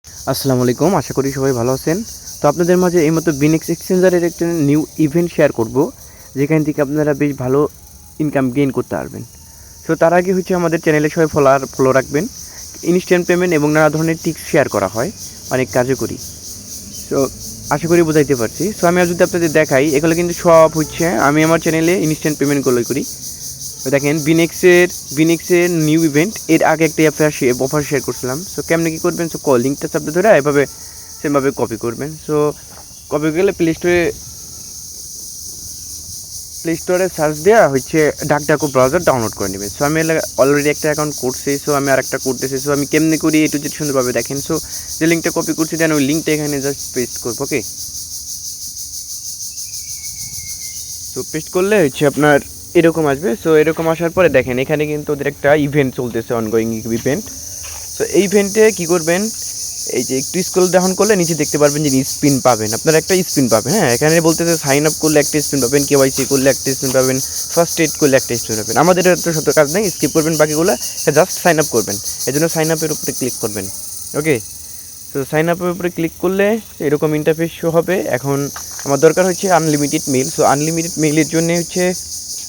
আসসালামু আলাইকুম, আশা করি সবাই ভালো আছেন। তো আপনাদের মাঝে এই মতো বিনেক্স এক্সচেঞ্জারের একটা নিউ ইভেন্ট শেয়ার করব, যেখান থেকে আপনারা বেশ ভালো ইনকাম গেইন করতে পারবেন। সো তার আগে আমাদের চ্যানেলে সবাই ফলো রাখবেন। ইনস্ট্যান্ট পেমেন্ট এবং নানা ধরনের টিপস শেয়ার করা হয়, অনেক কার্যকরী। সো আশা করি বোঝাইতে পারছি। সো আমি যদি আপনাদের দেখাই, এগুলো কিন্তু সব আমি আমার চ্যানেলে ইনস্ট্যান্ট পেমেন্টগুলোই করি। তো দেখেন, বিনেক্সের নিউ ইভেন্ট, এর আগে একটা অফার শেয়ার করছিলাম। সো কেমনে কী করবেন, সো লিঙ্কটা চাপতে ধরে এভাবে সেমভাবে কপি করবেন। সো কপি করলে প্লে স্টোরে সার্চ দেওয়া ডাকডাকো ব্রাউজার ডাউনলোড করে নেবেন। সো আমি অলরেডি একটা অ্যাকাউন্ট করছি, সো আমি আর একটা করতেছি। সো আমি কেমনে করি একটু যদি সুন্দরভাবে দেখেন। সো যে লিঙ্কটা কপি করছি দেন ওই লিঙ্কটা এখানে জাস্ট পেস্ট করবো। ওকে, সো পেস্ট করলে আপনার এরকম আসবে। সো এরকম আসার পরে দেখেন, এখানে কিন্তু ওদের একটা ইভেন্ট চলতেছে, অনগোয়িং ইভেন্ট। সো এই ইভেন্টে কী করবেন, এই যে একটু স্ক্রল ডাউন করলে নিচে দেখতে পারবেন যে স্পিন পাবেন, আপনারা একটা স্পিন পাবেন। হ্যাঁ, এখানে বলতেছে সাইন আপ করলে একটা স্পিন পাবেন, কেওয়াইসি করলে একটা স্পিন পাবেন, ফার্স্ট এড করলে একটা স্পিন পাবেন। আমাদের তো শত কাজ নেই, স্কিপ করবেন বাকিগুলো, জাস্ট সাইন আপ করবেন। এই জন্য সাইন আপের উপরে ক্লিক করবেন। ওকে, তো সাইন আপের উপরে ক্লিক করলে এরকম ইন্টারফেস শো হবে। এখন আমার দরকার আনলিমিটেড মেল। সো আনলিমিটেড মেলের জন্য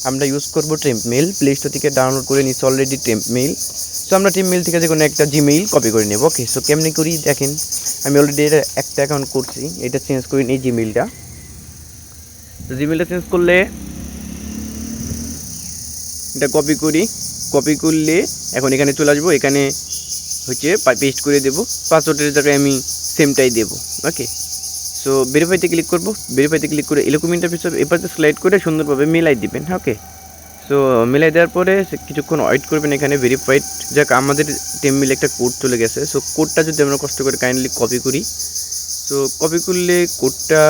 আমরা ইউজ করবো টেম্প মেল। প্লে স্টোর থেকে ডাউনলোড করে নিচ্ছি অলরেডি টেম্প মেল। সো আমরা টেম্প মেল থেকে যে কোনো একটা জিমেইল কপি করে নেব। ওকে, সো কেমনি করি দেখেন, আমি অলরেডি এটা একটা অ্যাকাউন্ট করছি, এটা চেঞ্জ করে নিই জিমেইলটা। তো জিমেইলটা চেঞ্জ করলে এটা কপি করলে এখন এখানে চলে আসবো। এখানে পেস্ট করে দেবো, পাসওয়ার্ডের জায়গায় আমি সেমটাই দেবো। ওকে, সো ভেরিফাইতে ক্লিক করবো। ভেরিফাইতে ক্লিক করে এরকম ইন্টারফেস হবে, এরপর স্লাইড করে সুন্দরভাবে মেলাই দিবেন। ওকে, সো মেলাই দেওয়ার পরে কিছুক্ষণ ওয়েট করবেন। এখানে ভেরিফাইড যাক, আমাদের টেমমিলে একটা কোড চলে গেছে। সো কোডটা যদি আমরা কষ্ট করে কাইন্ডলি কপি করি, সো কপি করলে কোডটা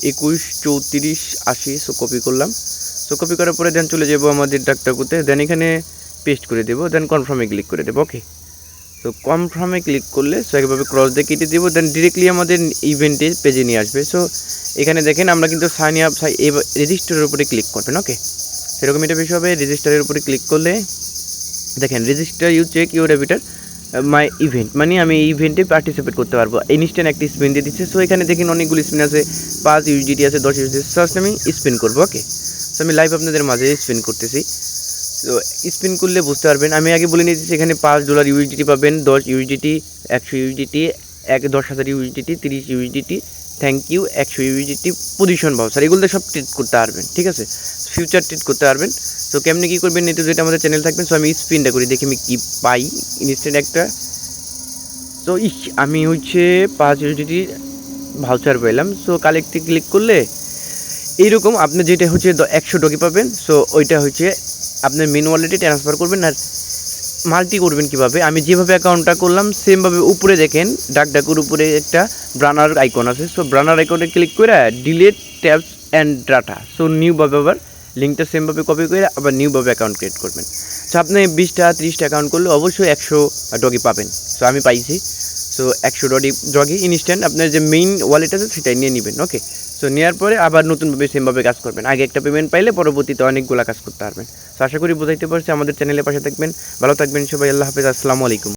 213480। সো কপি করলাম। সো কপি করার পরে দেন চলে যাবো আমাদের ডাকটাকুতে, দেন এখানে পেস্ট করে দেবো, দেন কনফার্মে ক্লিক করে দেবো। ওকে, তো কনফার্মে ক্লিক করলে সো একভাবে ক্রস দিয়ে কেটে দেবো, দেন ডিরেক্টলি আমাদের ইভেন্টের পেজে নিয়ে আসবে। সো এখানে দেখেন আমরা কিন্তু সাইন আপ রেজিস্টারের উপরে ক্লিক করবেন। ওকে, সেরকম এটা বেশি হবে। রেজিস্টারের উপরে ক্লিক করলে দেখেন, register you check your repeater my event, মানে আমি এই ইভেন্টে পার্টিসিপেট করতে পারবো। ইনস্ট্যান্ট একটা স্পিন দিয়ে দিচ্ছে। সো এখানে দেখেন অনেকগুলো স্পিন আছে, 5 ইউজিটি আছে, 10 ইউজিটি। ফার্স্ট আমি স্পিন করবো। ওকে, সো আমি লাইভ আপনাদের মাঝে স্পিন করতেছি। তো স্পিন করলে বুঝতে পারবেন, আমি আগে বলে নিয়েছি এখানে $5 ইউজিটি পাবেন, 10 ইউজিটি, 100 ইউজিটি, 10,000 ইউজিটি, 30 ইউজিটি, থ্যাংক ইউ, 100 ইউজিটি, পজিশন ভাউচার, এগুলো সব ট্রিট করতে পারবেন। ঠিক আছে, ফিউচার ট্রিট করতে পারবেন। সো কেমনি কী করবেন, এটা যেটা আমাদের চ্যানেল থাকবেন। সো আমি স্পিনটা করি, দেখি আমি কী পাই ইনস্ট্যান্ট একটা। সো আমি 5 ইউজিটি ভাউচার পেলাম। সো কালেক্টে ক্লিক করলে এইরকম আপনি যেটা 100 পাবেন। সো ওইটা আপনার মেন ওয়ালেটে ট্রান্সফার করবেন। আর মাল্টি করবেন কীভাবে, আমি যেভাবে অ্যাকাউন্টটা করলাম সেমভাবে উপরে দেখেন ডাকডাকুর উপরে একটা ব্রানার আইকন আছে। সো ব্রানার আইকনে ক্লিক করে delete tabs and data. So নিউভাবে আবার লিঙ্কটা সেমভাবে কপি করে আবার নিউভাবে অ্যাকাউন্ট ক্রিয়েট করবেন। সো আপনি 20টা 30টা অ্যাকাউন্ট করলে অবশ্যই 100 পাবেন। সো আমি পাইছি। সো 100 ইনস্ট্যান্ট আপনার যে মেইন ওয়ালেট আছে সেটাই নিয়ে নেবেন। ওকে, সো নেওয়ার পরে আবার নতুনভাবে সেমভাবে কাজ করবেন। আগে একটা পেমেন্ট পাইলে পরবর্তীতে অনেকগুলো কাজ করতে পারবেন। সো আশা করি বোঝাইতে পারছি। আমাদের চ্যানেলের পাশে থাকবেন, ভালো থাকবেন সবাই। আল্লাহ হাফেজ, আসসালামু আলাইকুম।